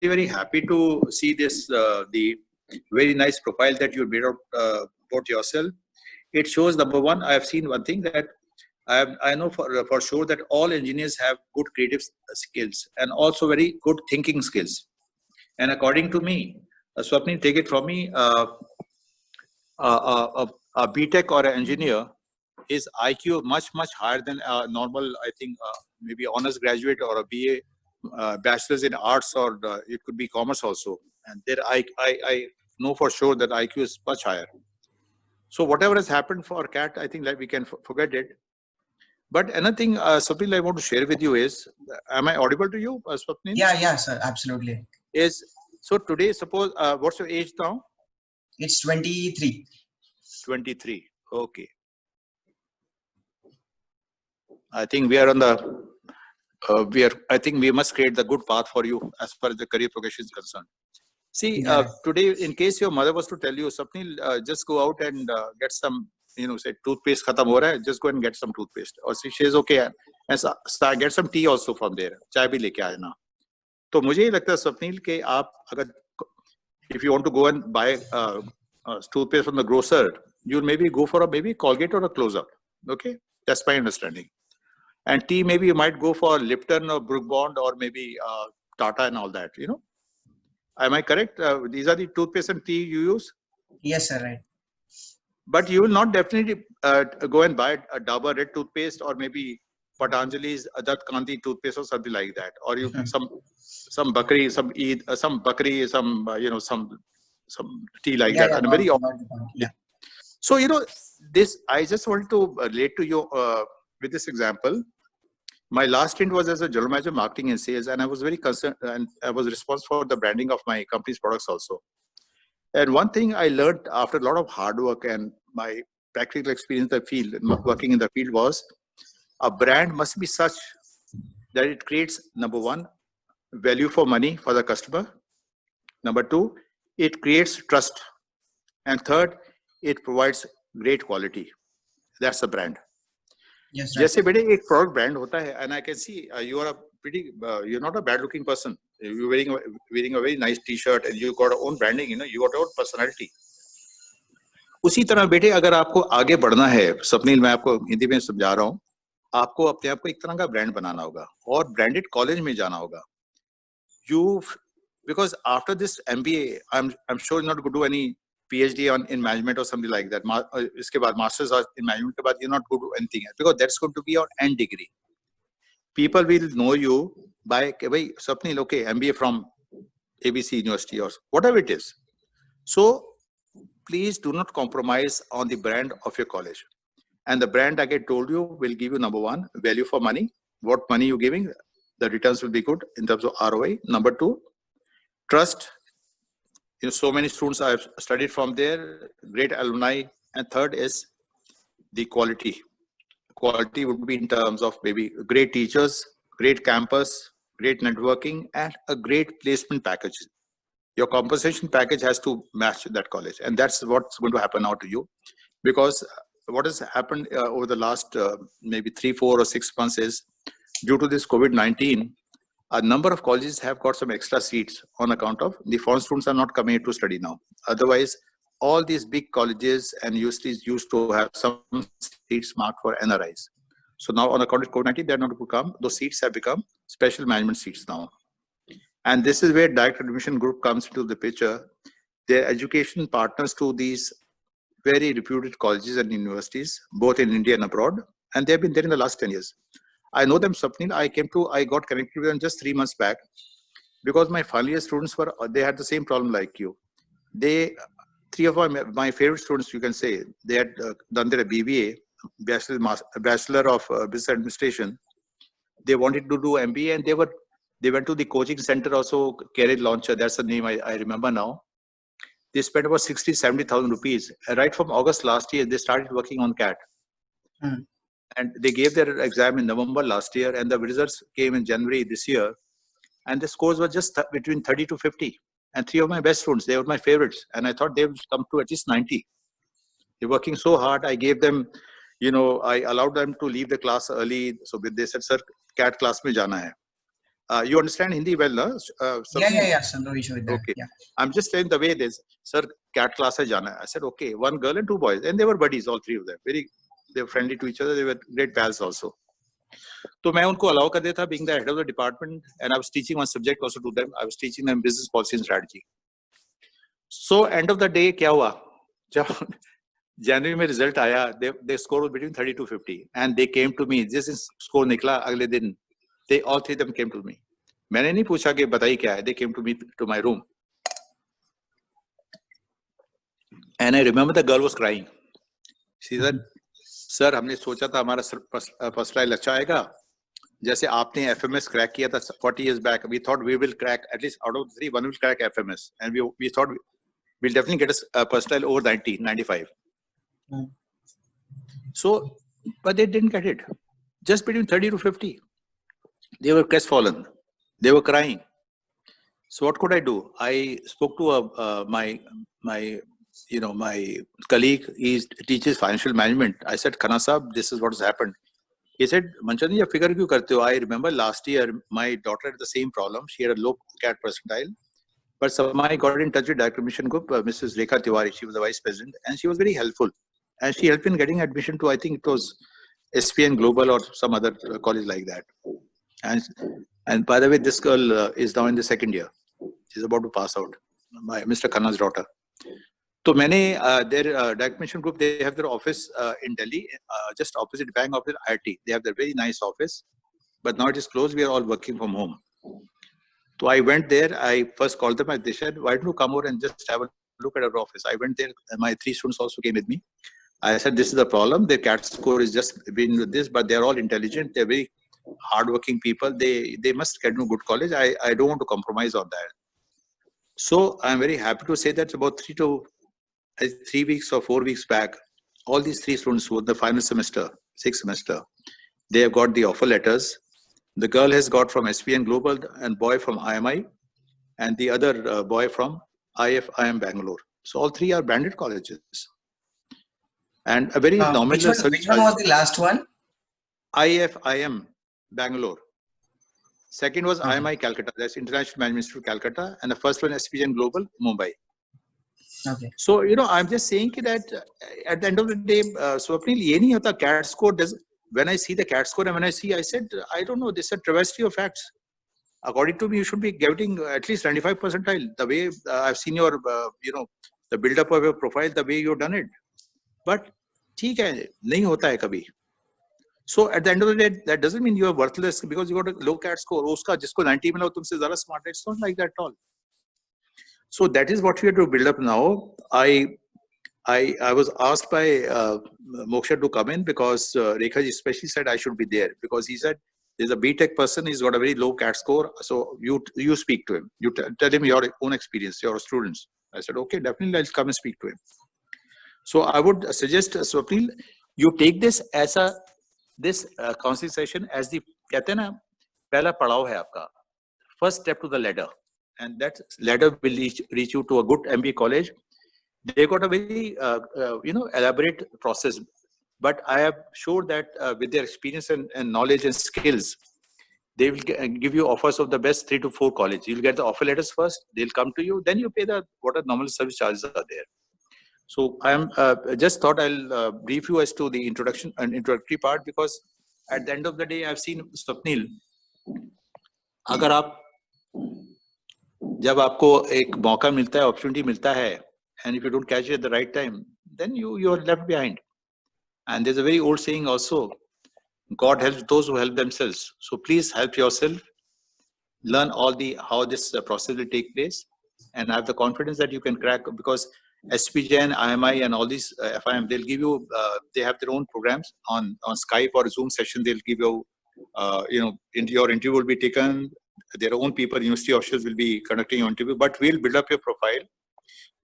very happy to see this, the very nice profile that you made out about yourself. It shows, number one, I have seen one thing that I know for sure that all engineers have good creative skills and also very good thinking skills. And according to me, Swapnil, take it from me, a BTech or an engineer his IQ much higher than a normal, I think, maybe honors graduate or a BA, bachelor's in arts, or it could be commerce also. And there, I know for sure that IQ is much higher. So whatever has happened for CAT, I think that we can forget it. But another thing, Swapnil, I want to share with you is, am I audible to you, Swapnil? Yeah, sir, absolutely. Is so today, suppose, what's your age now? It's 23. 23. Okay. I think we are on the, I think we must create the good path for you as far as the career progression is concerned. See, today, in case your mother was to tell you, Swapnil, just go out and get some, say toothpaste khatam ho raha hai, just go and get some toothpaste. Or she says, okay, and start, get some tea also from there. Chai bhi leke aana. तो मुझे ये लगता है स्वप्निल कि आप अगर if you want to go and buy toothpaste from the grocer, you'll maybe go for a maybe Colgate or a Close-Up. Okay, that's my understanding. And tea, maybe you might go for Lipton or Brook Bond or maybe Tata and all that. Am I correct? These are the toothpaste and tea you use. Yes, sir. Right. But you will not definitely go and buy a Dabur red toothpaste or maybe Patanjali's Adat Kanti toothpaste or something like that, or you some bakri, some Eid, some bakri, some tea like that. And very yeah. So this I just wanted to relate to you with this example. My last stint was as a general manager marketing and sales, and I was very concerned, and I was responsible for the branding of my company's products also. And one thing I learned after a lot of hard work and my practical experience in the field, working in the field, was a brand must be such that it creates, number one, value for money for the customer. Number two, it creates trust. And third, it provides great quality. That's the brand. Yes, right. जैसे बेटे एक product brand होता है, and I can see you are a pretty, you're not a bad looking person. You're wearing a very nice T-shirt and you got your own branding. You got your own personality. उसी तरह बेटे अगर आपको आगे बढ़ना है, स्वप्निल मैं आपको हिंदी में समझा रहा हूँ, आपको अपने आप को एक तरह का ब्रांड बनाना होगा और ब्रांडेड कॉलेज में जाना होगा. Because after this MBA, I'm sure you're not going to do any PhD in management or something like that. इसके बाद masters in management के बाद you're not going to do anything else, because that's going to be your end degree. People will know you by भाई Swapnil, okay, MBA from ABC University or whatever it is. So please do not compromise on the brand of your college. And the brand, like I told you, will give you, number one, value for money. What money you're giving, the returns will be good in terms of ROI. Number two, trust. So many students I've studied from there, great alumni. And third is the quality. Quality would be in terms of maybe great teachers, great campus, great networking, and a great placement package. Your compensation package has to match that college. And that's what's going to happen now to you. Because what has happened over the last maybe 3, 4 or 6 months is, due to this COVID-19, a number of colleges have got some extra seats on account of the foreign students are not coming to study now. Otherwise, all these big colleges and universities used to have some seats marked for NRIs. So now on account of COVID-19, they're not going to come. Those seats have become special management seats now. And this is where Direct Admission Group comes into the picture. They're education partners to these very reputed colleges and universities, both in India and abroad. And they've been there in the last 10 years. I know them, Swapnil. I got connected with them just 3 months back, because my final year students they had the same problem like you. 3 of my favorite students, you can say, they had done their BBA, Bachelor of Business Administration. They wanted to do MBA, and they went to the coaching center also, Career Launcher. That's the name I remember now. They spent about 60,000-70,000 rupees. Right from August last year, they started working on CAT. And they gave their exam in November last year, and the results came in January this year. And the scores were just between 30 to 50. And 3 of my best students, they were my favorites. And I thought they would come to at least 90. They're working so hard. I gave them, I allowed them to leave the class early. So they said, sir, CAT class mein jana hai. You understand Hindi well, no? Yeah, so no issue with that. Okay. Yeah. I'm just saying the way it is. Sir, cat class hai jana hai. I said, okay, one girl and two boys. And they were buddies, all three of them. They were friendly to each other. They were great pals also. So मैं उनको allow कर देता being the head of the department, and I was teaching one subject also to them. I was teaching them business policy and strategy. So end of the day क्या हुआ? जब January में result आया, they scored between 30 to 50, and they came to me. जिस दिन score निकला अगले दिन, they all three of them came to me. मैंने नहीं पूछा कि बताइए क्या है. They came to me to my room, and I remember the girl was crying. She said, "Sir, हमने सोचा था हमारा first trial अच्छा आएगा. जैसे आपने FMS crack किया था 40 years back. We thought we will crack at least out of the three, one will crack FMS, and we thought we'll definitely get a first trial over 90, 95." So, but they didn't get it. Just between 30 to 50. They were crestfallen. They were crying. So what could I do? I spoke to my colleague. He teaches financial management. I said, Khanna Sahab, this is what has happened. He said, Manchand, you figure kyun karte ho? I remember last year, my daughter had the same problem. She had a low CAT percentile. But somehow I got in touch with Director Admission Group, Mrs. Rekha Tiwari. She was the vice president, and she was very helpful. And she helped in getting admission to, I think it was SPN Global or some other college like that. And by the way, this girl is now in the second year. She's about to pass out. Mr. Khanna's daughter. So many their Direct Admission Group, they have their office in Delhi, just opposite Bank Office IIT. They have their very nice office, but now it is closed. We are all working from home. So I went there. I first called them. They said, "Why don't you come over and just have a look at our office?" I went there. My three students also came with me. I said, "This is the problem. Their CAT score is just been with this, but they're all intelligent. They're very hardworking people. They must get into a good college. I don't want to compromise on that." So I'm very happy to say that about 3 weeks or 4 weeks back, all these three students who were the final semester, sixth semester, they have got the offer letters. The girl has got from SPN Global and boy from IMI, and the other boy from IFIM Bangalore. So all three are branded colleges. And a very nominal. Which one was the last one? IFIM Bangalore. Second was IMI Calcutta. That's International Management Institute Calcutta, and the first one SPN Global Mumbai. Okay. So I'm just saying that at the end of the day, Swapnil, ye nahi hota CAT score does. When I see the CAT score and when I said, I don't know, this is a travesty of facts. According to me, you should be getting at least 95 percentile. The way I've seen your, the build-up of your profile, the way you've done it. But ठीक है, नहीं होता है कभी. So at the end of the day, that doesn't mean you are worthless because you got a low CAT score. उसका जिसको 90 मिला तुमसे ज़रा smart है. It's not like that at all. So that is what we have to build up now. I was asked by Moksha to come in because Rekha ji especially said I should be there because he said there's a BTech person, he's got a very low CAT score. So you speak to him. You tell him your own experience, your students. I said, okay, definitely I'll come and speak to him. So I would suggest, Swapnil, you take this as this counseling session as the कहते हैं ना पहला पड़ाव है आपका, first step to the ladder, and that ladder will reach you to a good MBA college. They got a very elaborate process, but I am sure that with their experience and knowledge and skills, they will give you offers of the best 3 to 4 colleges. You'll get the offer letters first. They'll come to you, then you pay what are normal service charges are there. So I am just thought I'll brief you as to the introduction and introductory part, because at the end of the day, I've seen Swapnil. अगर आप जब आपको एक मौका मिलता है, opportunity मिलता है, and if you don't catch it at the right time, then you are left behind. And there's a very old saying also, God helps those who help themselves. So please help yourself, learn how this process will take place, and have the confidence that you can crack, because SPGen, IMI, and all these FIM, they'll give you, they have their own programs on Skype or Zoom session. They'll give you, your interview will be taken. Their own people, university officials will be conducting your interview, but we'll build up your profile.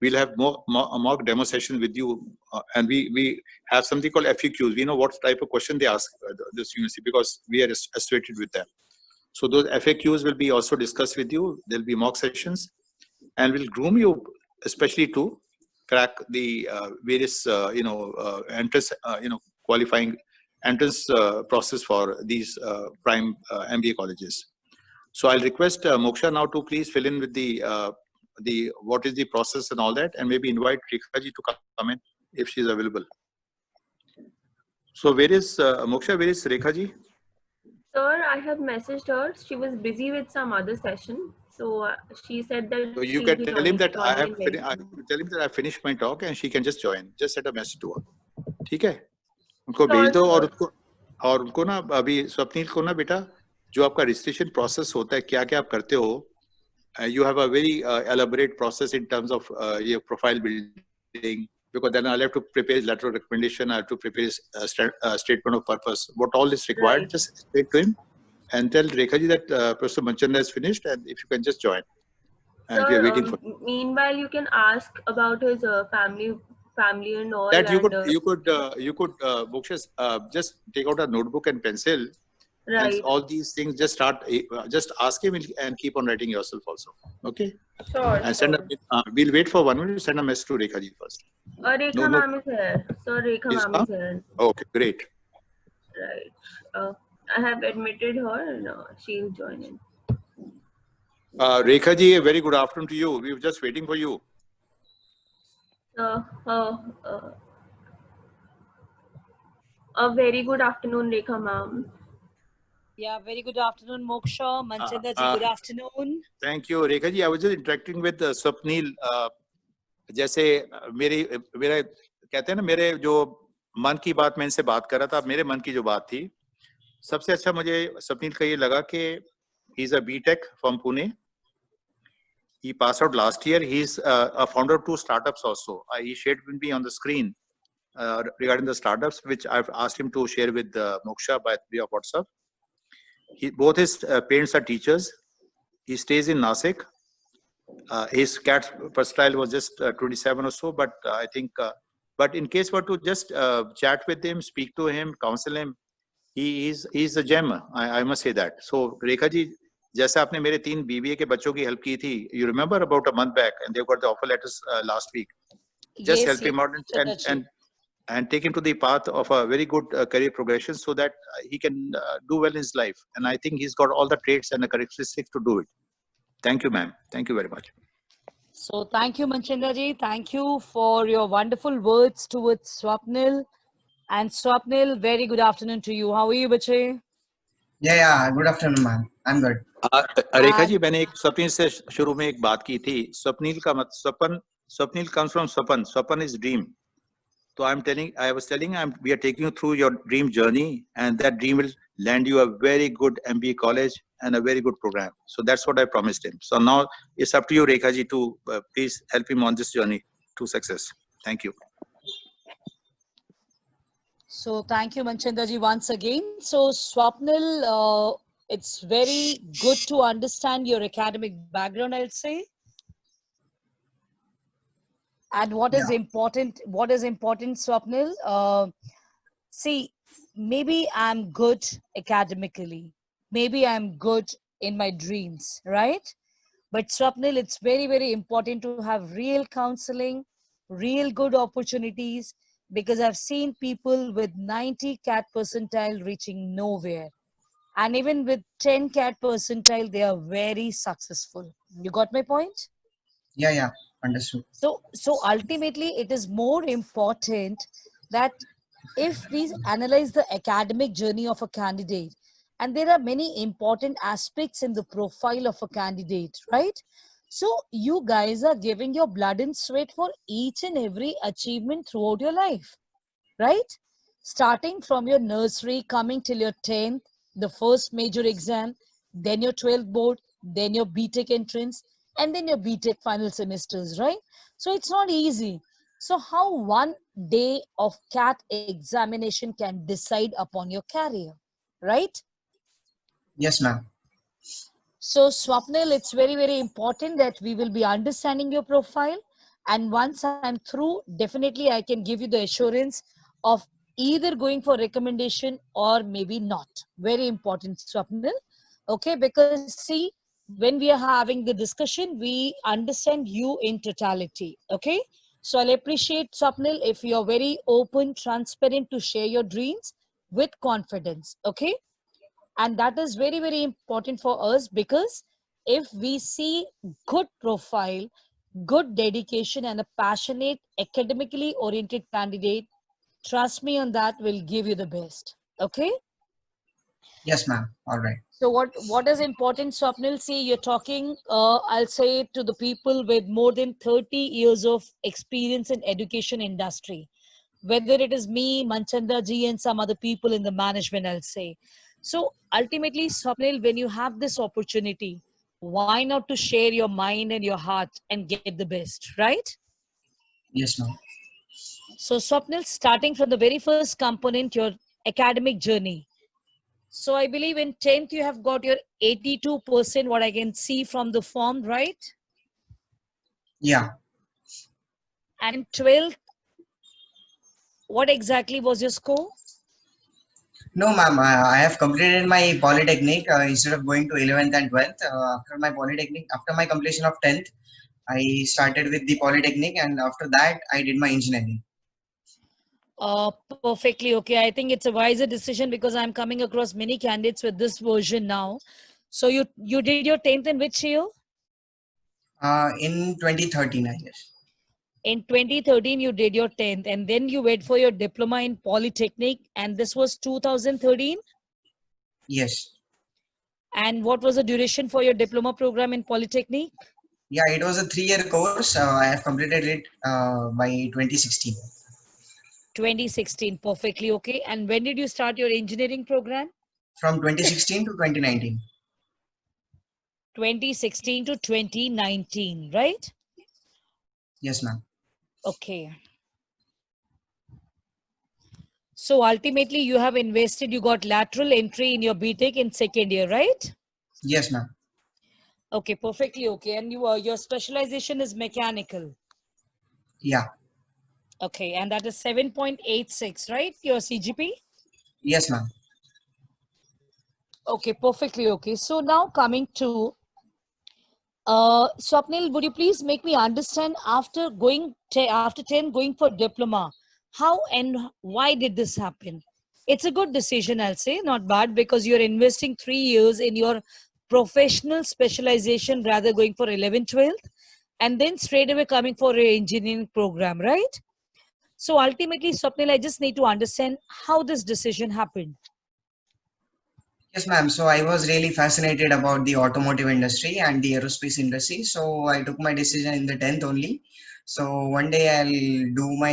We'll have mock demo sessions with you, and we have something called FAQs. We know what type of question they ask this university because we are associated with them. So those FAQs will be also discussed with you. There'll be mock sessions, and we'll groom you, especially to crack the various entrance, qualifying entrance process for these prime MBA colleges. So I'll request Moksha now to please fill in with the what is the process and all that, and maybe invite Rekha ji to come in if she is available. So where is Moksha? Where is Rekha ji? Sir, I have messaged her. She was busy with some other session, so she said that So you she'll can be tell him that I joining have in very tell him that I finished my talk and she can just join. Just send a message to her. ठीक है? उनको Sure, भेज दो sir. और उनको ना अभी स्वप्निल को ना बेटा जो आपका रजिस्ट्रेशन प्रोसेस होता है क्या क्या आप करते हो you have a very elaborate process in terms of your profile building, because then I'll have to prepare letter of recommendation, I have to prepare a statement of purpose. What all is required, Right. just explain to him and tell Rekha ji that Professor Manchanda has finished and if you can just join. And we are Sir, waiting for meanwhile, you can ask about his family and all. that. You and, could Moksha, just take out a notebook and pencil. right. And all these things, just start, just ask him and keep on writing yourself also. Okay. Sure. And send we'll wait for 1 minute. Send a message to Rekha ji first. Rekha ma'am is here. So Rekha ma'am is here. Okay, great. Right. I have admitted her and she'll join in. Rekha ji, a very good afternoon to you. We were just waiting for you. A very good afternoon, Rekha ma'am. Yeah, very good afternoon, Moksha. Manchanda ji, good afternoon. Thank you, Rekha ji. I was just interacting with Swapnil. जैसे मेरा कहते हैं ना, मेरे जो मन की बात मैं इनसे बात कर रहा था, मेरे मन की जो बात थी, सबसे अच्छा मुझे स्वप्निल का ये लगा कि he is a B.Tech from Pune. He passed out last year. He is a founder of 2 startups also. He shared with me on the screen regarding the startups, which I've asked him to share with Moksha by via WhatsApp. Both his parents are teachers. He stays in Nasik. His cat's percentile was just 27 or so, but I think, but in case were to just chat with him, speak to him, counsel him, he's a gem. I must say that. So Rekha ji, जैसे आपने मेरे 3 BBA के बच्चों की help की थी, you remember about a month back, and they got the offer letters last week. Just Yes, help him out and take him to the path of a very good career progression, so that he can do well in his life. And I think he's got all the traits and the characteristics to do it. Thank you, ma'am. Thank you very much. So thank you, Manchanda ji. Thank you for your wonderful words towards Swapnil. And Swapnil, very good afternoon to you. How are you, bache? Yeah. Good afternoon, ma'am. I'm good. Rekha ji, मैंने एक स्वप्निल से शुरू में एक बात की थी. स्वप्निल का मतलब Swapnil comes from swapan. Swapan is dream. So I was telling, we are taking you through your dream journey, and that dream will land you a very good MBA college and a very good program. So that's what I promised him. So now it's up to you, Rekha ji, to please help him on this journey to success. Thank you. So thank you, Manchanda ji, once again. So Swapnil, it's very good to understand your academic background, I'll say. And what is important, Swapnil? See, maybe I'm good academically. Maybe I'm good in my dreams, right? But Swapnil, it's very, very important to have real counseling, real good opportunities, because I've seen people with 90 CAT percentile reaching nowhere. And even with 10 CAT percentile, they are very successful. You got my point? Yeah. Understood. So ultimately, it is more important that if we analyze the academic journey of a candidate, and there are many important aspects in the profile of a candidate, right? So you guys are giving your blood and sweat for each and every achievement throughout your life, right? Starting from your nursery, coming till your 10th, the first major exam, then your 12th board, then your BTech entrance, and then your BTech final semesters, right? So it's not easy. So how one day of CAT examination can decide upon your career, right? Yes, ma'am. So Swapnil, it's very, very important that we will be understanding your profile. And once I'm through, definitely I can give you the assurance of either going for recommendation or maybe not. Very important, Swapnil. Okay, because see, when we are having the discussion, we understand you in totality. Okay, so I'll appreciate, Swapnil, if you're very open, transparent to share your dreams with confidence. Okay. And that is very, very important for us, because if we see good profile, good dedication, and a passionate, academically oriented candidate, trust me on that, will give you the best. Okay. Yes, ma'am. All right. So what is important, Swapnil? See, you're talking, I'll say, to the people with more than 30 years of experience in education industry, whether it is me, Manchanda ji, and some other people in the management, I'll say. So ultimately, Swapnil, when you have this opportunity, why not to share your mind and your heart and get the best, right? Yes, ma'am. So Swapnil, starting from the very first component, your academic journey. So I believe in 10th, you have got your 82%, what I can see from the form, right? Yeah. And in 12th, what exactly was your score? No, ma'am. I have completed my polytechnic instead of going to 11th and 12th. After my polytechnic, after my completion of 10th, I started with the polytechnic, and after that, I did my engineering. Perfectly okay. I think it's a wiser decision, because I'm coming across many candidates with this version now. So you did your 10th in which year? In 2013, I guess. In 2013, you did your 10th, and then you went for your diploma in Polytechnic, and this was 2013. Yes. And what was the duration for your diploma program in Polytechnic? Yeah, it was a 3-year course. I have completed it by 2016. 2016, perfectly okay. And when did you start your engineering program? From 2016 to 2019. 2016 to 2019, right? Yes, ma'am. Okay. So ultimately, you have invested, you got lateral entry in your BTech in second year, right? Yes, ma'am. Okay, perfectly okay. And your specialization is mechanical. Yeah. Okay, and that is 7.86, right? Your CGP? Yes, ma'am. Okay, perfectly okay. So now coming to Swapnil, would you please make me understand, after after 10 going for diploma, how and why did this happen? It's a good decision, I'll say, not bad, because you're investing 3 years in your professional specialization, rather going for 11th, 12th, and then straight away coming for an engineering program, right? So ultimately, Swapnil, I just need to understand how this decision happened. Yes, ma'am. So I was really fascinated about the automotive industry and the aerospace industry. So I took my decision in the 10th only. So one day I'll do my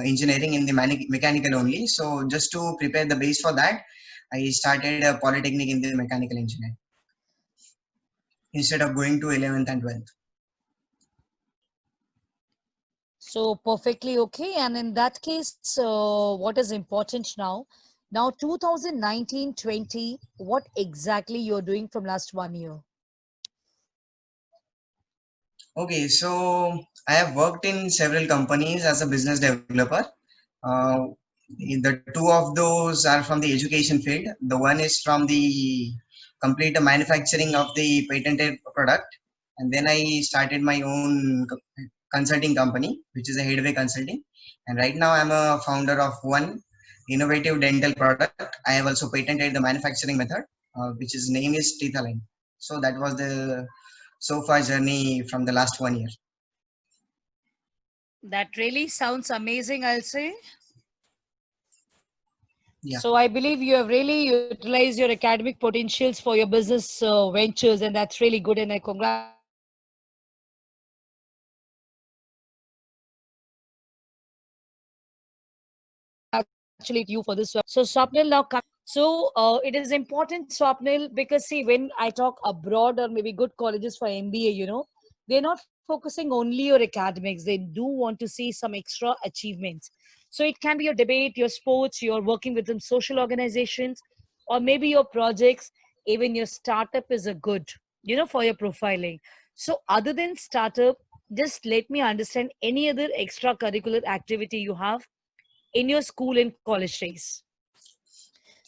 engineering in the mechanical only. So just to prepare the base for that, I started a polytechnic in the mechanical engineering instead of going to 11th and 12th. So perfectly okay. And in that case, what is important now? Now 2019-20, what exactly you're doing from last 1 year? Okay, so I have worked in several companies as a business developer. Uh, the two of those are from the education field. The one is from the complete manufacturing of the patented product. And then I started my own consulting company, which is a Headway Consulting. And right now I'm a founder of one innovative dental product. I have also patented the manufacturing method, which is name is Teethaline. So that was the so far journey from the last 1 year. That really sounds amazing, I'll say. Yeah. So I believe you have really utilized your academic potentials for your business ventures, and that's really good. And I congratulate you for this. So Swapnil, now so it is important, Swapnil, because see, when I talk abroad or maybe good colleges for MBA, they're not focusing only on academics. They do want to see some extra achievements. So it can be your debate, your sports, you're working with some social organizations, or maybe your projects, even your startup is a good, for your profiling. So other than startup, just let me understand any other extracurricular activity you have in your school and college days,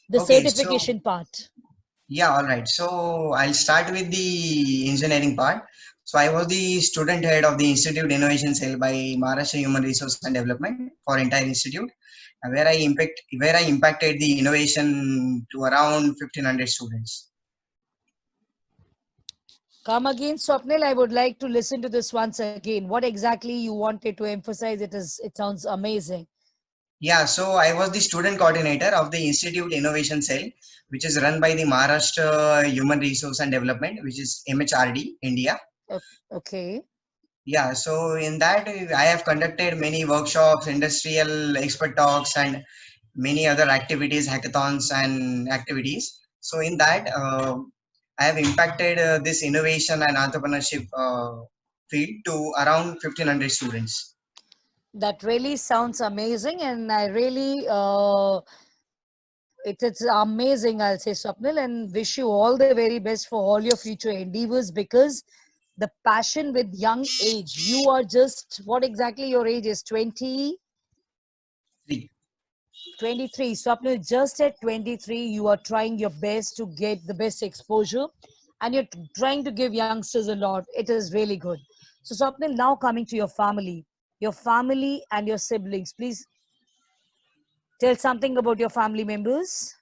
the Okay, so certification part. yeah, all right. So I'll start with the engineering part. So I was the student head of the Institute Innovation Cell by Maharashtra Human Resource and Development for entire institute, where I impacted the innovation to around 1500 students. Come again, Swapnil. I would like to listen to this once again. What exactly you wanted to emphasize? It sounds amazing. Yeah, so I was the student coordinator of the Institute Innovation Cell, which is run by the Maharashtra Human Resource and Development, which is MHRD, India. Okay. Yeah, so in that I have conducted many workshops, industrial expert talks, and many other activities, hackathons, and activities. So in that, I have impacted this innovation and entrepreneurship field to around 1500 students. That really sounds amazing, and I really it's amazing, I'll say, Swapnil, and wish you all the very best for all your future endeavors, because the passion with young age, you are just, what exactly your age is? 20? Three. 23. Swapnil, just at 23, you are trying your best to get the best exposure, and you're trying to give youngsters a lot. It is really good. So, Swapnil, now coming to your family and your siblings, please tell something about your family members.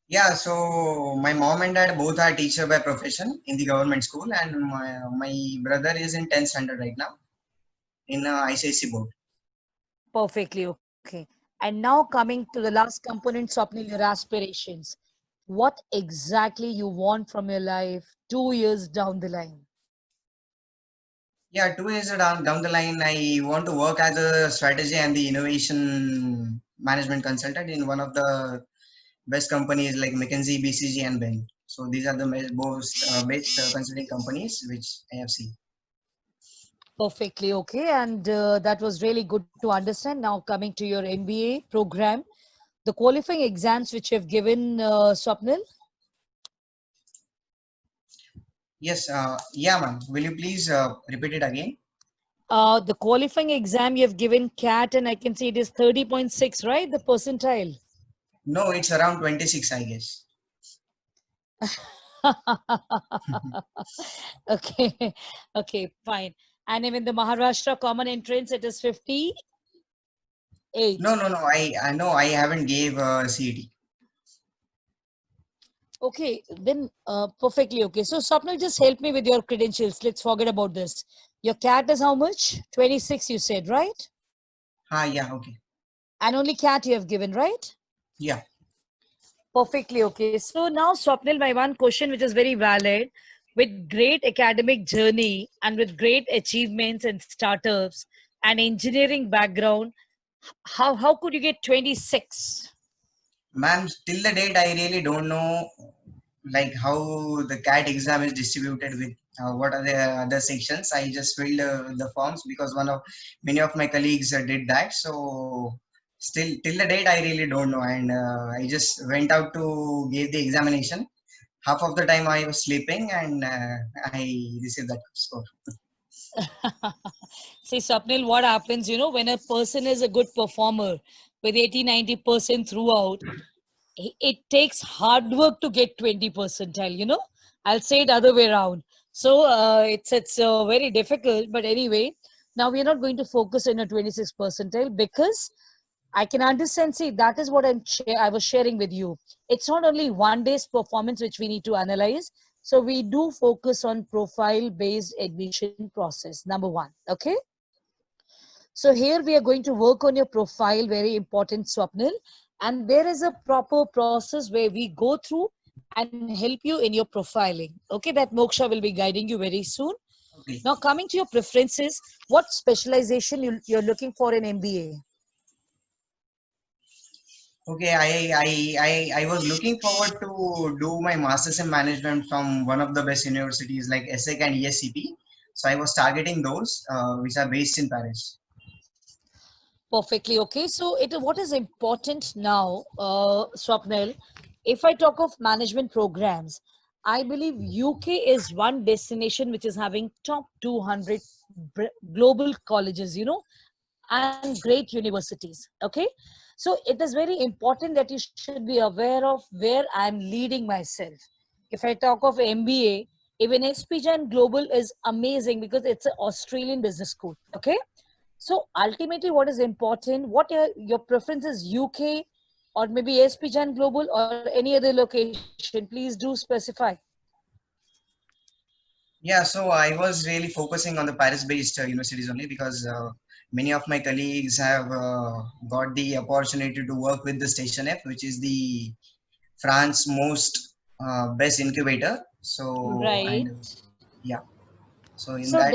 Yeah, so my mom and dad both are teacher by profession in the government school, and my brother is in 10th standard right now in ICSE board. Perfectly okay. And now coming to the last component, Swapnil, your aspirations. What exactly you want from your life 2 years down the line? Yeah, 2 years down the line, I want to work as a strategy and the innovation management consultant in one of the best companies like McKinsey, BCG, and Bain. So these are the best consulting companies which I have seen. Perfectly okay. And that was really good to understand. Now coming to your MBA program, the qualifying exams which you have given, Swapnil. Yes, yeah, ma'am. Will you please repeat it again? The qualifying exam you have given CAT, and I can see it is 30.6, right? The percentile. No, it's around 26, I guess. Okay, okay, fine. And even the Maharashtra common entrance, it is 58. No, no, no. I know I haven't gave CET. Okay, then perfectly okay. So Swapnil, just help me with your credentials. Let's forget about this. Your CAT is how much? 26, you said, right? Ah, yeah, okay. And only CAT you have given, right? Yeah. Perfectly okay. So now, Swapnil, my one question, which is very valid, with great academic journey and with great achievements and startups and engineering background, how could you get 26? Ma'am, till the date, I really don't know like how the CAT exam is distributed with what are the other sections. I just filled the forms because many of my colleagues did that. So still till the date, I really don't know. And I just went out to give the examination. Half of the time I was sleeping and I received that score. See, Swapnil, what happens, when a person is a good performer with 80-90% throughout, it takes hard work to get 20 percentile. I'll say it other way around. So it's very difficult, but anyway, now we're not going to focus on a 26 percentile, because I can understand. See, that is what I was sharing with you. It's not only one day's performance which we need to analyze. So we do focus on profile based admission process, number one. Okay. So here we are going to work on your profile, very important, Swapnil. And there is a proper process where we go through and help you in your profiling. Okay, that Moksha will be guiding you very soon. Okay. Now coming to your preferences, what specialization you're looking for in MBA? Okay, I was looking forward to do my master's in management from one of the best universities like ESSEC and ESCP. So I was targeting those which are based in Paris. Perfectly okay. So what is important now, Swapnil, if I talk of management programs, I believe UK is one destination which is having top 200 global colleges, and great universities. Okay. So it is very important that you should be aware of where I'm leading myself. If I talk of MBA, Even SPGen Global is amazing because it's an Australian business school. Okay. So ultimately, what is important? What your preference is, UK or maybe SPGen Global or any other location? Please do specify. Yeah, so I was really focusing on the Paris-based universities only because many of my colleagues have got the opportunity to work with the Station F, which is the France most best incubator. So, Right. and yeah, so in So that